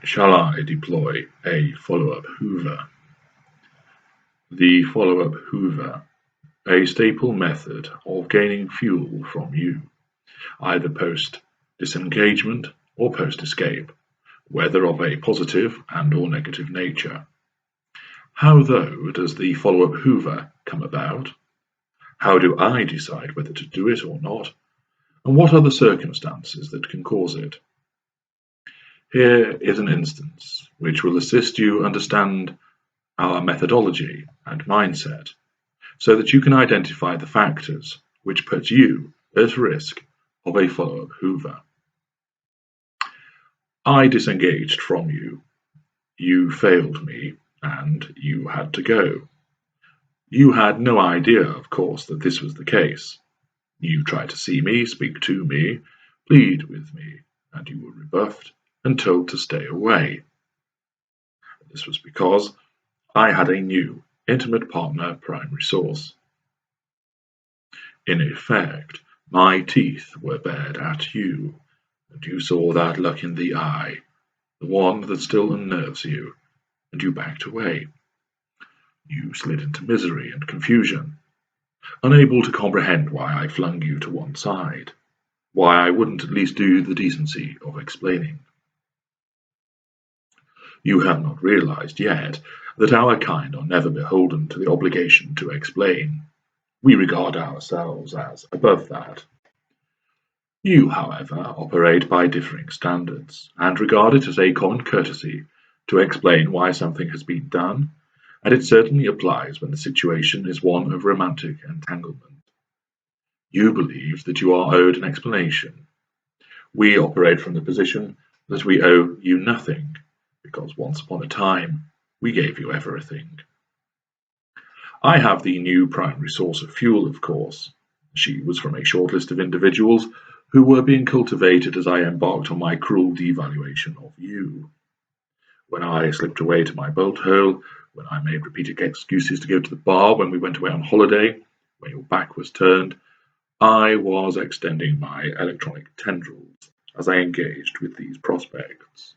Shall I deploy a follow-up Hoover? The follow-up Hoover, a staple method of gaining fuel from you, either post-disengagement or post-escape, whether of a positive and/or negative nature. How, though, does the follow-up Hoover come about? How do I decide whether to do it or not? And what are the circumstances that can cause it? Here is an instance which will assist you understand our methodology and mindset, so that you can identify the factors which put you at risk of a follow-up Hoover. I disengaged from you. You failed me, and you had to go. You had no idea, of course, that this was the case. You tried to see me, speak to me, plead with me, and you were rebuffed and told to stay away. This was because I had a new, intimate partner primary source. In effect, my teeth were bared at you, and you saw that look in the eye, the one that still unnerves you, and you backed away. You slid into misery and confusion, unable to comprehend why I flung you to one side, why I wouldn't at least do the decency of explaining. You have not realized yet that our kind are never beholden to the obligation to explain. We regard ourselves as above that. You, however, operate by differing standards, and regard it as a common courtesy to explain why something has been done, and it certainly applies when the situation is one of romantic entanglement. You believe that you are owed an explanation. We operate from the position that we owe you nothing, because once upon a time we gave you everything. I have the new primary source of fuel, of course. She was from a short list of individuals who were being cultivated as I embarked on my cruel devaluation of you. When I slipped away to my bolt hole, when I made repeated excuses to go to the bar, when we went away on holiday, when your back was turned, I was extending my electronic tendrils as I engaged with these prospects.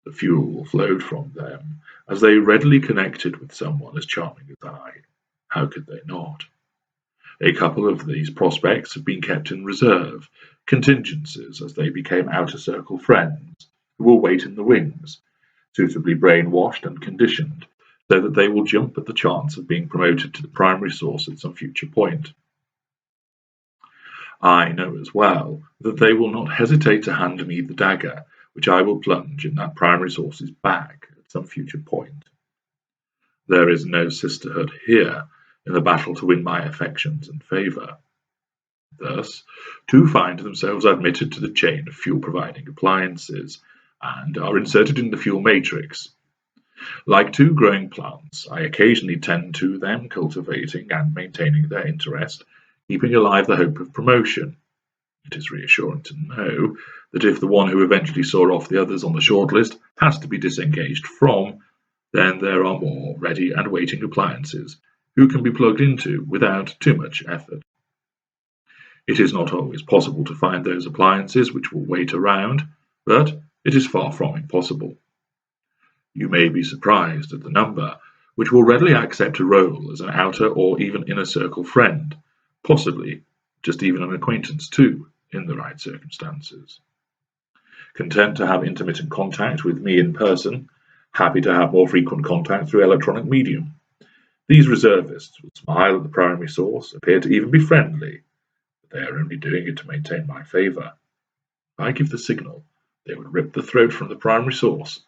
The fuel flowed from them as they readily connected with someone as charming as I. How could they not? A couple of these prospects have been kept in reserve, contingencies as they became outer circle friends who will wait in the wings, suitably brainwashed and conditioned, so that they will jump at the chance of being promoted to the primary source at some future point. I know as well that they will not hesitate to hand me the dagger which I will plunge in that primary source's back at some future point. There is no sisterhood here in the battle to win my affections and favour. Thus, two find themselves admitted to the chain of fuel-providing appliances, and are inserted in the fuel matrix. Like two growing plants, I occasionally tend to them, cultivating and maintaining their interest, keeping alive the hope of promotion. It is reassuring to know that if the one who eventually saw off the others on the shortlist has to be disengaged from, then there are more ready and waiting appliances who can be plugged into without too much effort. It is not always possible to find those appliances which will wait around, but it is far from impossible. You may be surprised at the number which will readily accept a role as an outer or even inner circle friend, possibly just even an acquaintance too, in the right circumstances. Content to have intermittent contact with me in person, happy to have more frequent contact through electronic medium. These reservists will smile at the primary source, appear to even be friendly, but they are only doing it to maintain my favour. If I give the signal, they would rip the throat from the primary source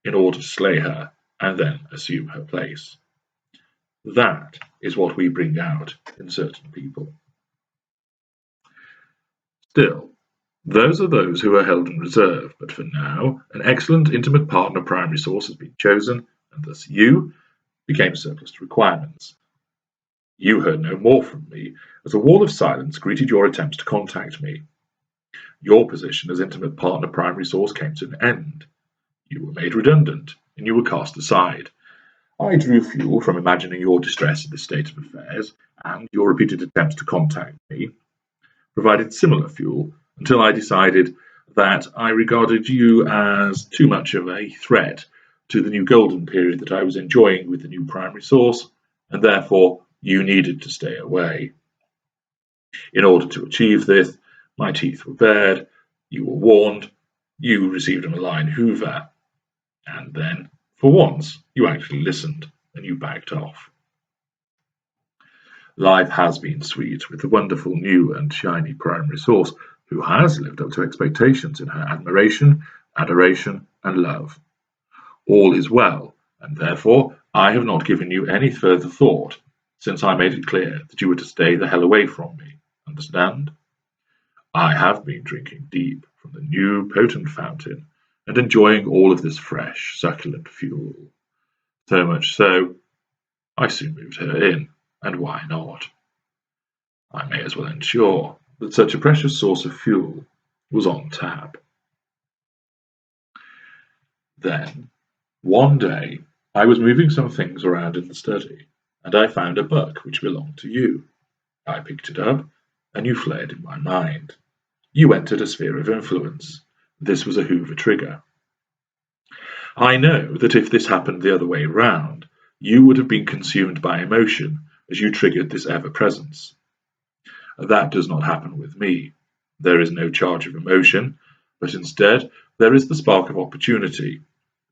in order to slay her and then assume her place. That is what we bring out in certain people. Still, those are those who are held in reserve, but for now, an excellent intimate partner primary source has been chosen, and thus you became surplus to requirements. You heard no more from me, as a wall of silence greeted your attempts to contact me. Your position as intimate partner primary source came to an end. You were made redundant, and you were cast aside. I drew fuel from imagining your distress at this state of affairs, and your repeated attempts to contact me provided similar fuel until I decided that I regarded you as too much of a threat to the new golden period that I was enjoying with the new primary source, and therefore you needed to stay away. In order to achieve this, my teeth were bared, you were warned, you received a malign Hoover, and then, for once, you actually listened and you backed off. Life has been sweet with the wonderful new and shiny primary source who has lived up to expectations in her admiration, adoration, and love. All is well, and therefore I have not given you any further thought, since I made it clear that you were to stay the hell away from me. Understand? I have been drinking deep from the new potent fountain and enjoying all of this fresh, succulent fuel. So much so, I soon moved her in, and why not? I may as well ensure that such a precious source of fuel was on tap. Then, one day, I was moving some things around in the study, and I found a book which belonged to you. I picked it up, and you flared in my mind. You entered a sphere of influence. This was a Hoover trigger. I know that if this happened the other way round, you would have been consumed by emotion as you triggered this ever-presence. That does not happen with me. There is no charge of emotion, but instead there is the spark of opportunity.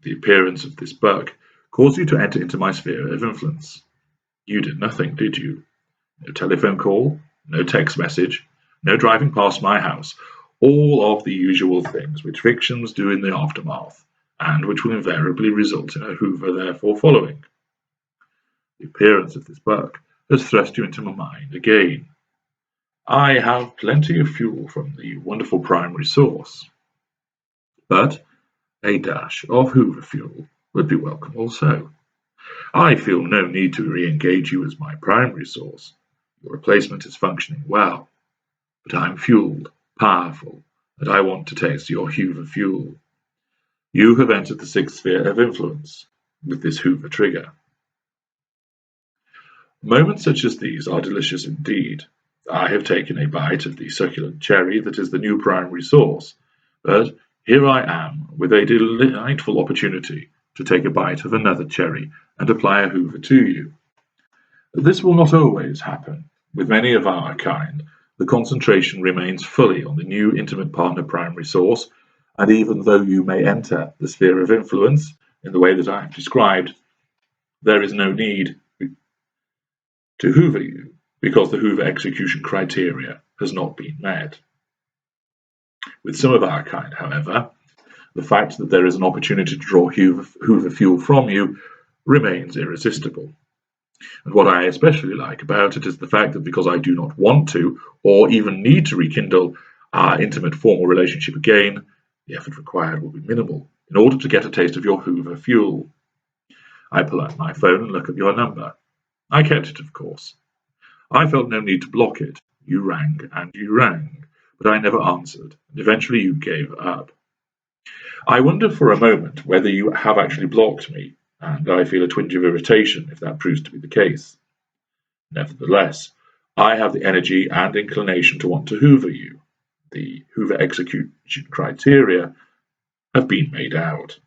The appearance of this book caused you to enter into my sphere of influence. You did nothing, did you? No telephone call, no text message, no driving past my house, all of the usual things which fictions do in the aftermath, and which will invariably result in a Hoover therefore following. The appearance of this book has thrust you into my mind again. I have plenty of fuel from the wonderful primary source, but a dash of Hoover fuel would be welcome also. I feel no need to re-engage you as my primary source. Your replacement is functioning well, but I'm fueled, powerful, and I want to taste your Hoover fuel. You have entered the sixth sphere of influence with this Hoover trigger. Moments such as these are delicious indeed. I have taken a bite of the succulent cherry that is the new primary source, but here I am with a delightful opportunity to take a bite of another cherry and apply a Hoover to you. This will not always happen. With many of our kind, the concentration remains fully on the new intimate partner primary source, and even though you may enter the sphere of influence in the way that I have described, there is no need to Hoover you because the Hoover execution criteria has not been met. With some of our kind, however, the fact that there is an opportunity to draw Hoover fuel from you remains irresistible. And what I especially like about it is the fact that because I do not want to, or even need to rekindle our intimate formal relationship again, the effort required will be minimal in order to get a taste of your Hoover fuel. I pull out my phone and look at your number. I kept it, of course. I felt no need to block it. You rang and you rang, but I never answered, and eventually you gave up. I wonder for a moment whether you have actually blocked me, and I feel a twinge of irritation if that proves to be the case. Nevertheless, I have the energy and inclination to want to Hoover you. The Hoover execution criteria have been made out.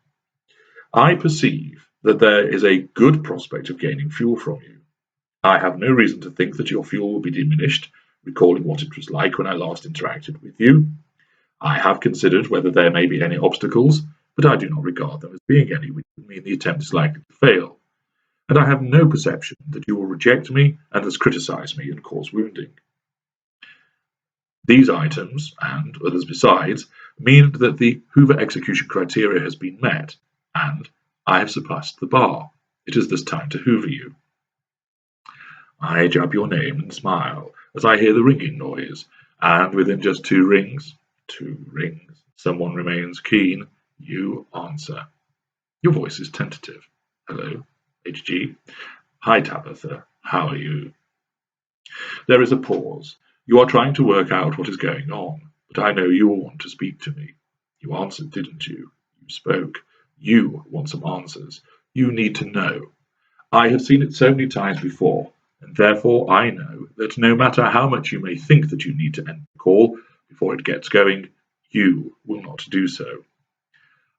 I perceive that there is a good prospect of gaining fuel from you. I have no reason to think that your fuel will be diminished, recalling what it was like when I last interacted with you. I have considered whether there may be any obstacles, but I do not regard them as being any, which would mean the attempt is likely to fail. And I have no perception that you will reject me and thus criticize me and cause wounding. These items, and others besides, mean that the Hoover execution criteria has been met, and I have surpassed the bar. It is thus time to Hoover you. I jab your name and smile as I hear the ringing noise, and within just 2 rings, someone remains keen. You answer. Your voice is tentative. Hello, HG. Hi, Tabitha. How are you? There is a pause. You are trying to work out what is going on, but I know you will want to speak to me. You answered, didn't you? You spoke. You want some answers. You need to know. I have seen it so many times before, and therefore I know that no matter how much you may think that you need to end the call before it gets going, You will not do so.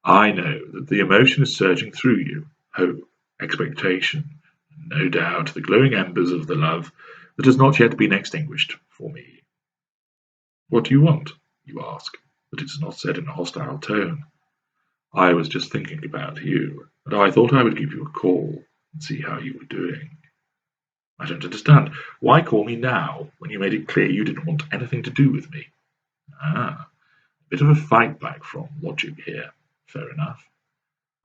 I know that the emotion is surging through you, hope, expectation, and no doubt the glowing embers of the love that has not yet been extinguished for me. What do you want? You ask, but it is not said in a hostile tone. I was just thinking about you, and I thought I would give you a call and see how you were doing. I don't understand. Why call me now, when you made it clear you didn't want anything to do with me? Ah, a bit of a fight back from logic here. Fair enough.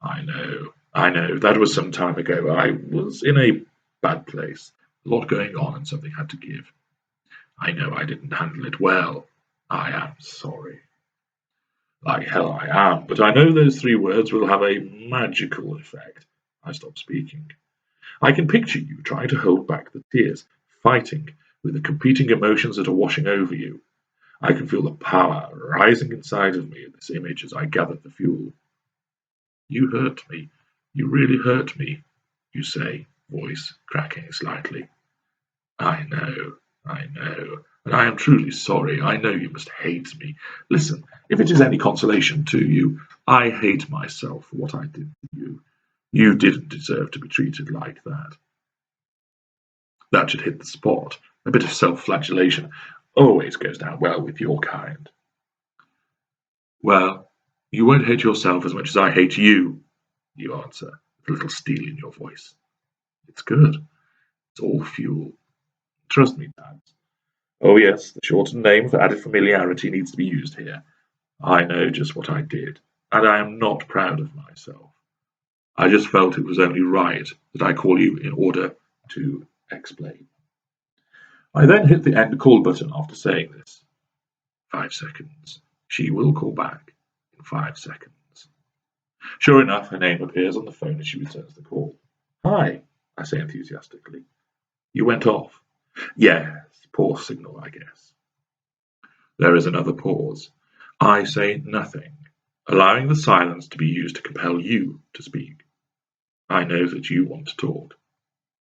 I know. That was some time ago. I was in a bad place. A lot going on, and something had to give. I know I didn't handle it well. I am sorry. Like hell I am, but I know those three words will have a magical effect. I stop speaking. I can picture you trying to hold back the tears, fighting with the competing emotions that are washing over you. I can feel the power rising inside of me at this image as I gather the fuel. You hurt me. You really hurt me, you say, voice cracking slightly. I know, and I am truly sorry. I know you must hate me. Listen, if it is any consolation to you, I hate myself for what I did to you. You didn't deserve to be treated like that. That should hit the spot. A bit of self-flagellation always goes down well with your kind. Well, you won't hate yourself as much as I hate you, you answer, with a little steel in your voice. It's good. It's all fuel. Trust me, Dad. Oh yes, the shortened name for added familiarity needs to be used here. I know just what I did, and I am not proud of myself. I just felt it was only right that I call you in order to explain. I then hit the end call button after saying this. 5 seconds. She will call back in 5 seconds. Sure enough, her name appears on the phone as she returns the call. Hi, I say enthusiastically. You went off. Yes, poor signal, I guess. There is another pause. I say nothing, allowing the silence to be used to compel you to speak. I know that you want to talk.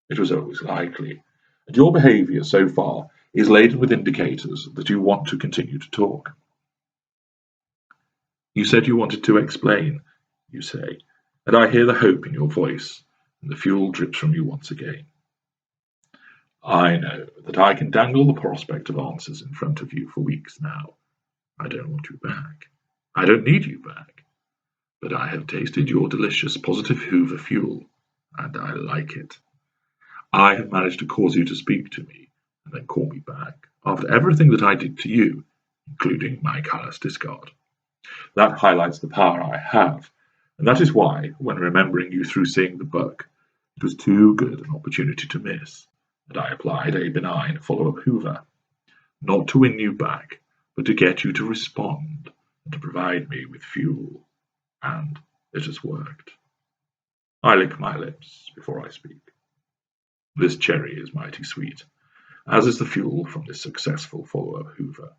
It was always likely, and your behaviour so far is laden with indicators that you want to continue to talk. You said you wanted to explain, you say, and I hear the hope in your voice, and the fuel drips from you once again. I know that I can dangle the prospect of answers in front of you for weeks now. I don't want you back. I don't need you back. But I have tasted your delicious positive Hoover fuel, and I like it. I have managed to cause you to speak to me, and then call me back, after everything that I did to you, including my callous discard. That highlights the power I have, and that is why, when remembering you through seeing the book, it was too good an opportunity to miss, and I applied a benign follow-up Hoover, not to win you back, but to get you to respond and to provide me with fuel. And it has worked. I lick my lips before I speak. This cherry is mighty sweet, as is the fuel from this successful follow-up Hoover.